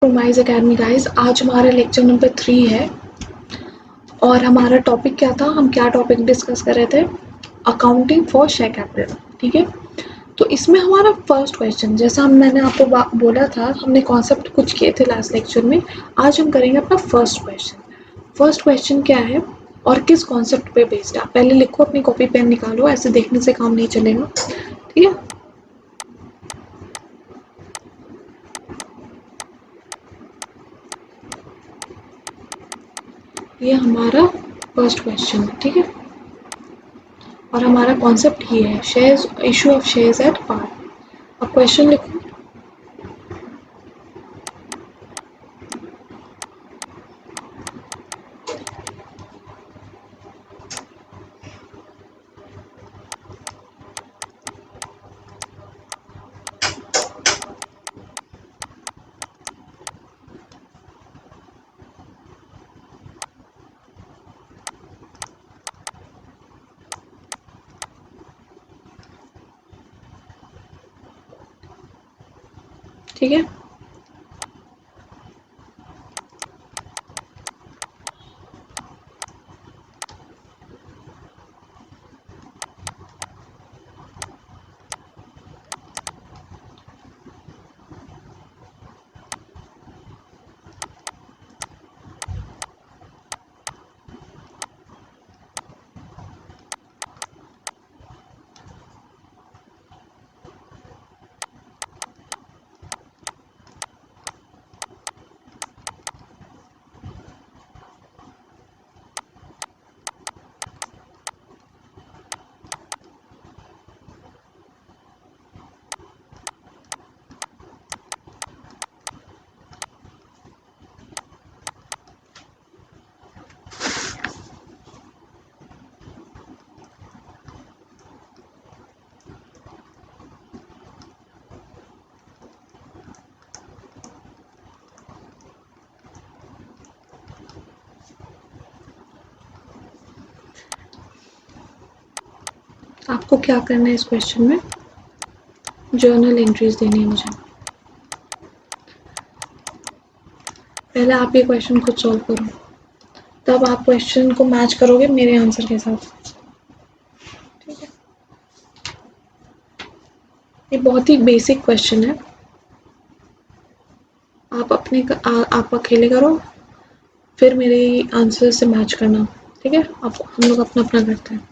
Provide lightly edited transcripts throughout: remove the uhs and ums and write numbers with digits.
Promise academy guys, आज हमारा lecture number 3 है और हमारा टॉपिक क्या था, हम क्या टॉपिक डिस्कस कर रहे थे, अकाउंटिंग फॉर शेयर कैपिटल। ठीक है, तो इसमें हमारा फर्स्ट क्वेश्चन, जैसा मैंने आपको बोला था, हमने कॉन्सेप्ट कुछ किए थे लास्ट लेक्चर में। आज हम करेंगे अपना फर्स्ट क्वेश्चन। फर्स्ट क्वेश्चन क्या है और किस कॉन्सेप्ट पे बेस्ड है। पहले लिखो, अपनी कॉपी पेन निकालो, ऐसे देखने से काम नहीं चलेगा। ठीक है, ये हमारा फर्स्ट क्वेश्चन है। ठीक है, और हमारा कॉन्सेप्ट ये है, shares, issue of shares at par. अब क्वेश्चन लिखो। ठीक है, आपको क्या करना है इस क्वेश्चन में, जर्नल एंट्रीज देनी है मुझे। पहले आप ये क्वेश्चन खुद सॉल्व करो, तब आप क्वेश्चन को मैच करोगे मेरे आंसर के साथ। ठीक है, ये बहुत ही बेसिक क्वेश्चन है, आप आप अकेले करो, फिर मेरे आंसर से मैच करना। ठीक है, आप हम लोग अपना अपना करते हैं।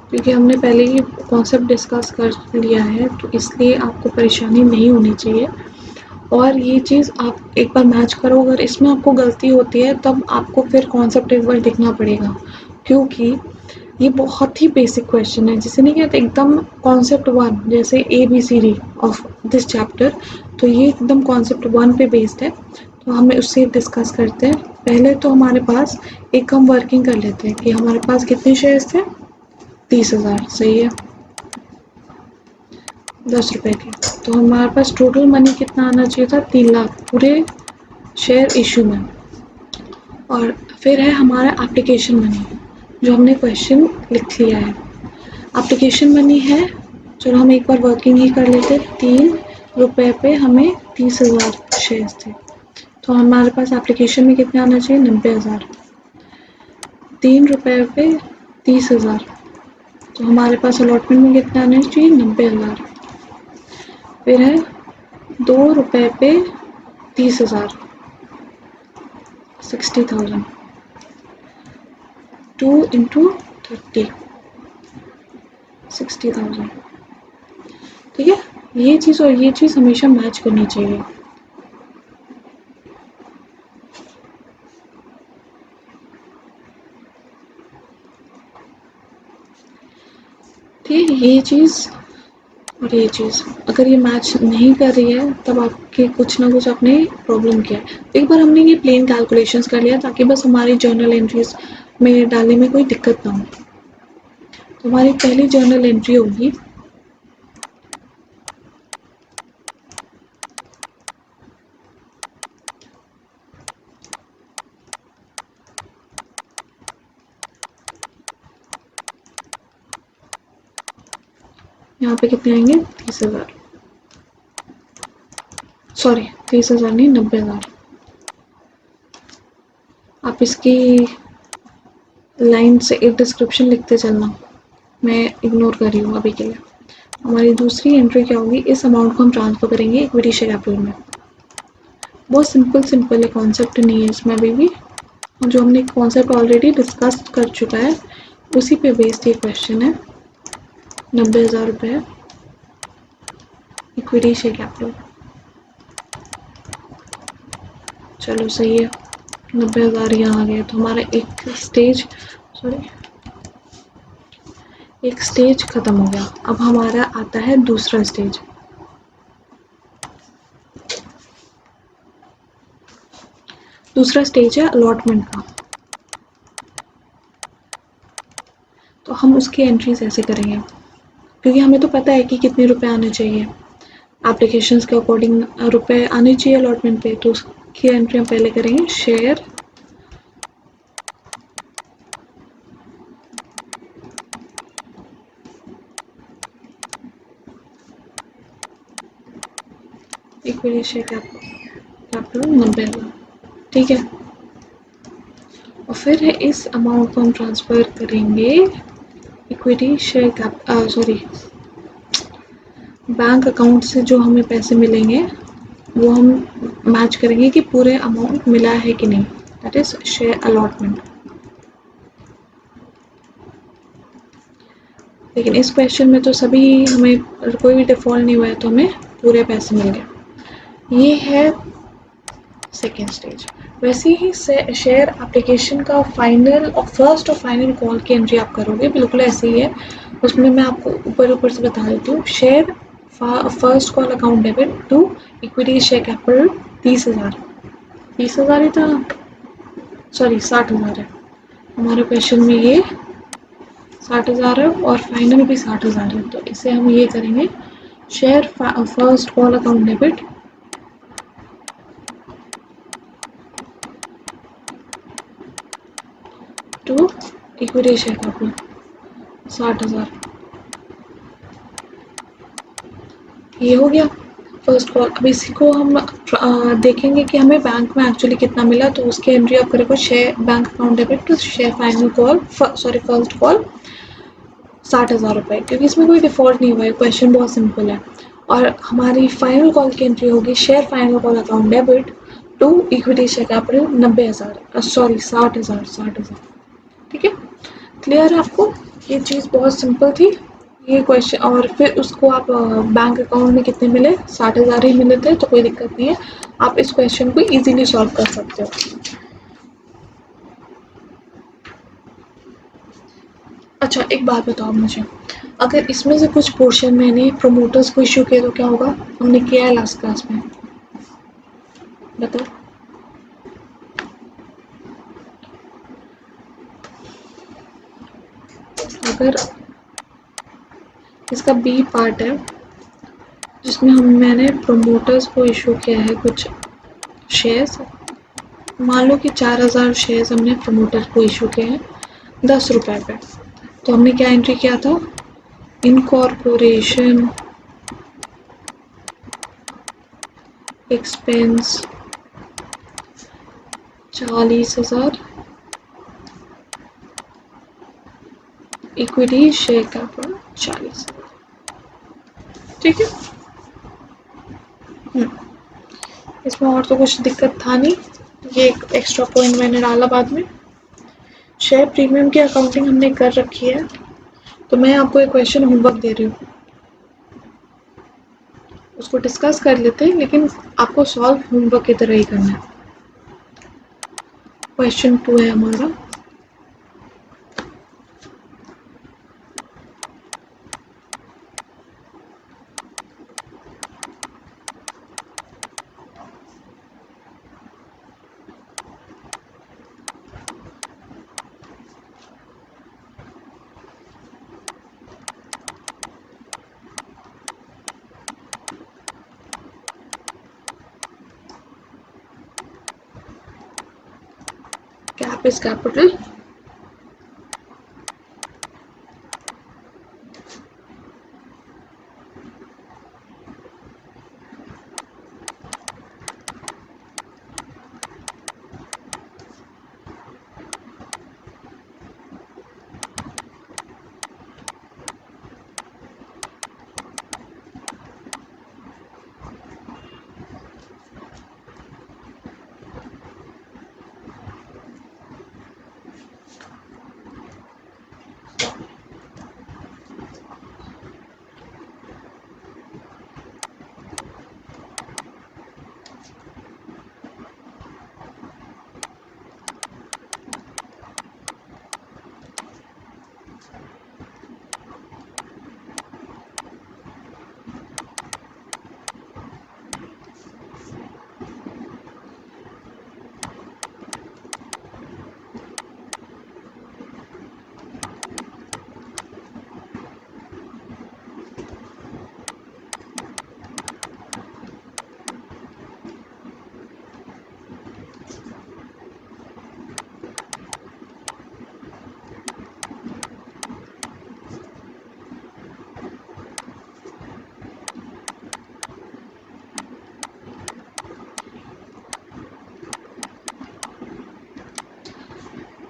क्योंकि हमने पहले ही कॉन्सेप्ट डिस्कस कर लिया है, तो इसलिए आपको परेशानी नहीं होनी चाहिए। और ये चीज़ आप एक बार मैच करो, अगर इसमें आपको गलती होती है तब आपको फिर कॉन्सेप्ट एक बार देखना पड़ेगा, क्योंकि ये बहुत ही बेसिक क्वेश्चन है, जिसे नहीं कहते एकदम कॉन्सेप्ट 1, जैसे ABCD ऑफ दिस चैप्टर। तो ये एकदम कॉन्सेप्ट 1 पे बेस्ड है, तो हमें उससे डिस्कस करते हैं। पहले तो हमारे पास एक हम वर्किंग कर लेते हैं कि हमारे पास कितने शेयर्स थे, 30,000। सही है, 10 रुपए के। तो हमारे पास टोटल मनी कितना आना चाहिए था, 3 लाख पूरे शेयर इशू में। और फिर है हमारा एप्लीकेशन मनी, जो हमने क्वेश्चन लिख लिया है। एप्लीकेशन मनी है, चलो हम एक बार वर्किंग ही कर लेते। 3 रुपए पे हमें 30,000 शेयर्स थे, तो हमारे पास एप्लीकेशन में कितना आना चाहिए, 90,000। 3 रुपए पे 30,000, तो हमारे पास अलॉटमेंट में कितना आना चाहिए, 90,000। फिर है 2 रुपए पे 30,000, 60,000। 2 इंटू 30, 60,000। ठीक है, ये चीज़ और ये चीज़ हमेशा मैच करनी चाहिए। ठीक है, ये चीज़ और ये चीज़ अगर ये मैच नहीं कर रही है, तब आपके कुछ ना कुछ आपने प्रॉब्लम किया है। एक बार हमने ये प्लेन कैलकुलेशंस कर लिया, ताकि बस हमारी जर्नल एंट्रीज में डालने में कोई दिक्कत ना हो। तो हमारी पहली जर्नल एंट्री होगी यहाँ पे कितने आएंगे 30,000, सॉरी 30,000 नहीं 90,000। आप इसकी लाइन से एक डिस्क्रिप्शन लिखते चलना, मैं इग्नोर कर रही हूँ अभी के लिए। हमारी दूसरी एंट्री क्या होगी, इस अमाउंट को हम ट्रांसफर करेंगे इक्विटी शेयर कैपिटल में। बहुत सिंपल है, कॉन्सेप्ट नहीं है इसमें अभी भी, जो हमने कॉन्सेप्ट ऑलरेडी डिस्कस कर चुका है उसी पे बेस्ड ये क्वेश्चन है। 90,000 रुपये इक्विटी शेयर कैपिटल, चलो सही है। 90,000 यहाँ आ गया, तो हमारा एक स्टेज खत्म हो गया। अब हमारा आता है दूसरा स्टेज। दूसरा स्टेज है अलॉटमेंट का। तो हम उसकी एंट्रीज ऐसे करेंगे, क्योंकि हमें तो पता है कि कितने रुपए आने चाहिए, एप्लीकेशंस के अकॉर्डिंग रुपए आने चाहिए अलॉटमेंट पे। तो उसकी एंट्री हम पहले करेंगे शेयर इक्विटी शेयर कैपिटल 90,000, ठीक है। और फिर इस अमाउंट को हम ट्रांसफ़र करेंगे इक्विटी शेयर बैंक अकाउंट से। जो हमें पैसे मिलेंगे वो हम मैच करेंगे कि पूरे अमाउंट मिला है कि नहीं, दैट इज शेयर अलॉटमेंट। लेकिन इस क्वेश्चन में तो सभी हमें कोई भी डिफ़ॉल्ट नहीं हुआ है, तो हमें पूरे पैसे मिल गए। ये है सेकेंड स्टेज। वैसे ही शेयर एप्लीकेशन का फाइनल और फर्स्ट और फाइनल कॉल की एंट्री आप करोगे, बिल्कुल ऐसे ही है। उसमें मैं आपको ऊपर से बता देती हूँ। Share first call account debit to equity share capital 30,000, 30,000 ही था, सॉरी 60,000 है हमारे क्वेश्चन में, ये 60,000 है और फाइनल भी 60,000 है। तो इसे हम ये करेंगे share first call account debit to equity share capital 60,000। ये हो गया फर्स्ट कॉल। अब इसी को हम देखेंगे कि हमें बैंक में एक्चुअली कितना मिला, तो उसकी एंट्री आप करेंगे share bank account debit to share final call, sorry first call 60,000 रुपये, क्योंकि इसमें कोई डिफ़ॉल्ट नहीं हुआ है, क्वेश्चन बहुत सिंपल है। और हमारी फाइनल कॉल की एंट्री होगी share final call account debit to equity share capital 90,000, sorry 60,000। ठीक है, क्लियर है आपको? ये चीज़ बहुत सिंपल थी ये क्वेश्चन। और फिर उसको आप बैंक अकाउंट में कितने मिले, 60,000 ही मिले थे, तो कोई दिक्कत नहीं है, आप इस क्वेश्चन को इजीली सॉल्व कर सकते हो। अच्छा एक बात बताओ मुझे, अगर इसमें से कुछ पोर्शन मैंने प्रोमोटर्स को इशू किया तो क्या होगा? हमने किया है लास्ट क्लास में, बताओ। अगर इसका बी पार्ट है जिसमें मैंने प्रोमोटर्स को इशू किया है कुछ शेयर्स, मान लो कि 4,000 शेयर्स हमने प्रमोटर को इशू किए हैं 10 रुपए पे, तो हमने क्या एंट्री किया था, incorporation expense 40,000, equity share capital 40,000, ठीक है। इसमें और तो कुछ दिक्कत था नहीं, ये एक एक्स्ट्रा पॉइंट मैंने डाला बाद में। शेयर प्रीमियम की अकाउंटिंग हमने कर रखी है, तो मैं आपको एक क्वेश्चन होमवर्क दे रही हूँ, उसको डिस्कस कर लेते हैं, लेकिन आपको सॉल्व होमवर्क की तरह ही करना है। क्वेश्चन 2 है हमारा, is capital.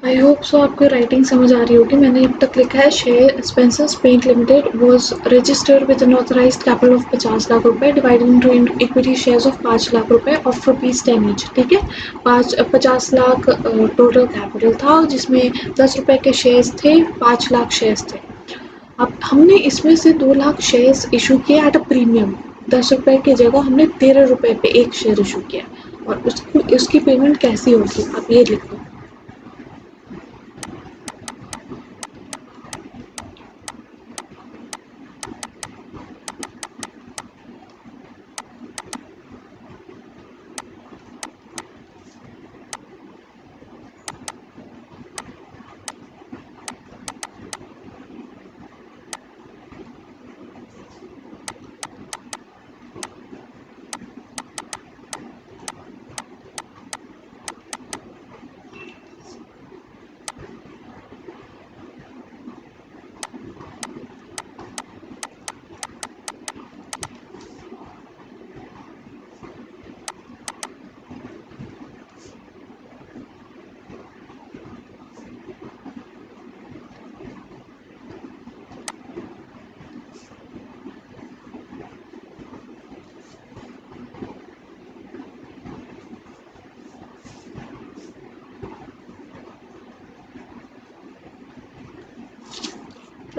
I hope so आपको राइटिंग समझ आ रही होगी। मैंने अब तक लिखा है share Spencers paint limited was registered with an authorised capital of 50 lakh rupees divided into equity shares of 5 lakh rupees of ₹10 each. ठीक है, 50 लाख टोटल कैपिटल था जिसमें 10 रुपए के शेयर्स थे, 5 लाख शेयर्स थे। अब हमने इसमें से 2 लाख शेयर्स इशू किए एट अ प्रीमियम। 10 रुपए की जगह हमने 13 रुपए पे एक शेयर इशू किया और उसकी पेमेंट कैसी होगी आप ये लिखो।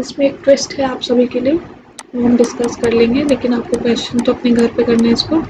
इसमें एक ट्विस्ट है आप सभी के लिए, वो हम डिस्कस कर लेंगे, लेकिन आपको क्वेश्चन तो अपने घर पे करना है इसको।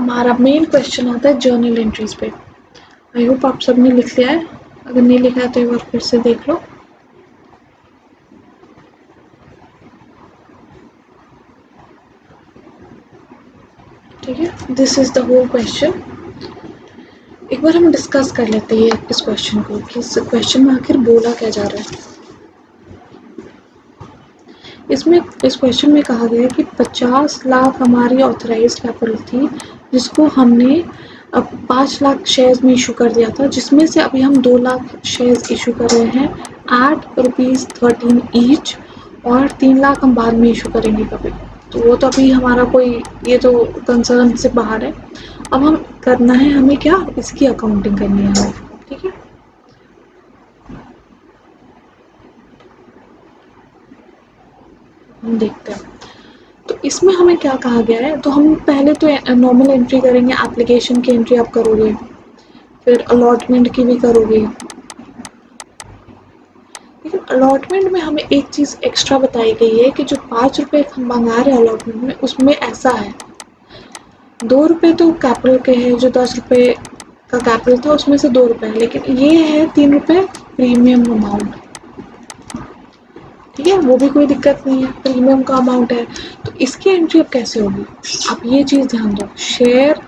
हमारा मेन क्वेश्चन आता है जर्नल एंट्रीज पे। आई होप आप सबने लिख लिया है, अगर नहीं लिखा है तो एक बार फिर से देख लो। ठीक है, this is the whole question. एक बार हम डिस्कस कर लेते हैं इस क्वेश्चन को कि इस क्वेश्चन में आखिर बोला क्या जा रहा है। इसमें इस क्वेश्चन में कहा गया है कि 50 लाख हमारी ऑथराइज्ड कैपिटल थी, जिसको हमने अब 5 लाख शेयर्स में इशू कर दिया था, जिसमें से अभी हम 2 लाख शेयर्स इशू कर रहे हैं एट ₹13 ईच, और 3 लाख हम बाद में इशू करेंगे कभी। तो वो तो अभी हमारा कोई ये तो कंसर्न से बाहर है। अब हम करना है हमें क्या, इसकी अकाउंटिंग करनी है हमें। ठीक है, हम देखते हैं। तो इसमें हमें क्या कहा गया है, तो हम पहले तो नॉर्मल एंट्री करेंगे, एप्लीकेशन की एंट्री आप करोगे, फिर अलॉटमेंट की भी करोगे। लेकिन अलॉटमेंट में हमें एक चीज़ एक्स्ट्रा बताई गई है कि जो ₹5 हम मंगा रहे हैं अलॉटमेंट में, उसमें ऐसा है, ₹2 तो कैपिटल के हैं, जो ₹10 का कैपिटल था उसमें से ₹2, लेकिन ये है ₹3 प्रीमियम अमाउंट। ठीक है, वो भी कोई दिक्कत नहीं है, प्रीमियम का अमाउंट है। तो इसकी एंट्री अब कैसे होगी, आप ये चीज़ ध्यान दो। शेयर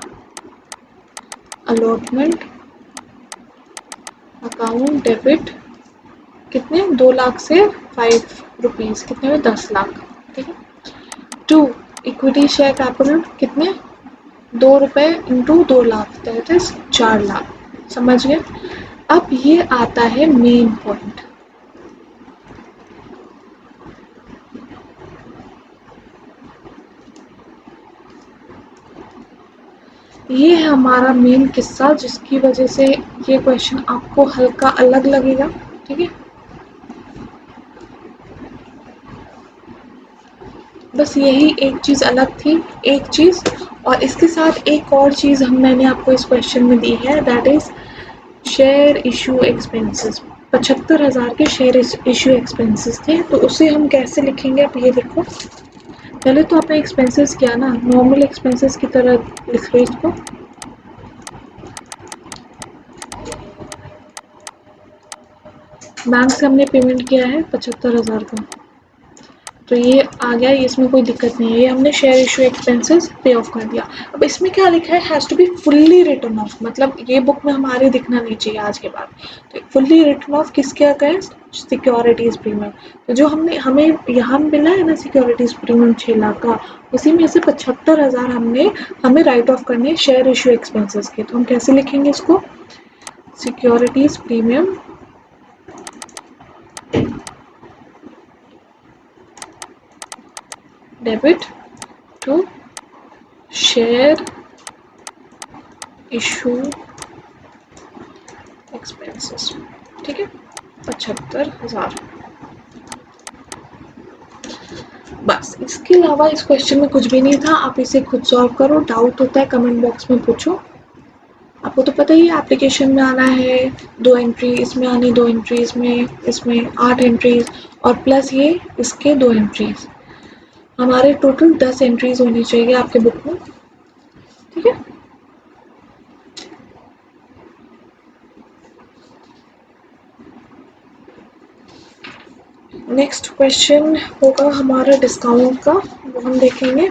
अलॉटमेंट अकाउंट डेबिट, कितने, 2 लाख से ₹5, कितने में, 10 लाख। ठीक है, टू इक्विटी शेयर कैपिटल, कितने, ₹2 into 2 lakh, that is 4 lakh. समझ गए। अब ये आता है मेन पॉइंट। ये है हमारा मेन किस्सा, जिसकी वजह से ये क्वेश्चन आपको हल्का अलग लगेगा। ठीक है, बस यही एक चीज़ अलग थी, एक चीज़। और इसके साथ एक और चीज़ मैंने आपको इस क्वेश्चन में दी है, that is share issue expenses. 75,000 के शेयर इशू एक्सपेंसेस थे, तो उसे हम कैसे लिखेंगे, आप ये देखो। पहले तो आपने एक्सपेंसेस किया ना, नॉर्मल एक्सपेंसेस की तरह लिख लो इसको। बैंक से हमने पेमेंट किया है 75,000 का, तो ये आ गया, इसमें कोई दिक्कत नहीं है, ये हमने share issue expenses pay off कर दिया। अब इसमें क्या लिखा है, has to be fully written off, मतलब ये बुक में हमारे दिखना नहीं चाहिए आज के बाद। तो फुल्ली रिटन ऑफ किसके अगेंस्ट, सिक्योरिटीज़ प्रीमियम। तो जो हमने हमें यहाँ मिला है ना सिक्योरिटीज़ प्रीमियम 6 लाख का, उसी में से 75,000 हमें राइट ऑफ करने शेयर इशू एक्सपेंसेस के। तो हम कैसे लिखेंगे इसको, securities premium debit to share issue expenses. ठीक है, 75,000। बस, इसके अलावा इस क्वेश्चन में कुछ भी नहीं था, आप इसे खुद सॉल्व करो। डाउट होता है कमेंट बॉक्स में पूछो। आपको तो पता ही है, एप्लीकेशन में आना है 2 एंट्री, इसमें आनी 2 एंट्री, इसमें 8 एंट्रीज, और प्लस ये इसके 2 एंट्रीज। हमारे टोटल 10 एंट्रीज होनी चाहिए आपके बुक में। ठीक है, नेक्स्ट क्वेश्चन होगा हमारा डिस्काउंट का, वो हम देखेंगे,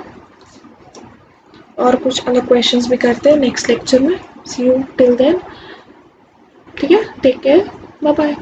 और कुछ अलग क्वेश्चंस भी करते हैं नेक्स्ट लेक्चर में। सी यू टिल देन। ठीक है, टेक केयर, बाय बाय।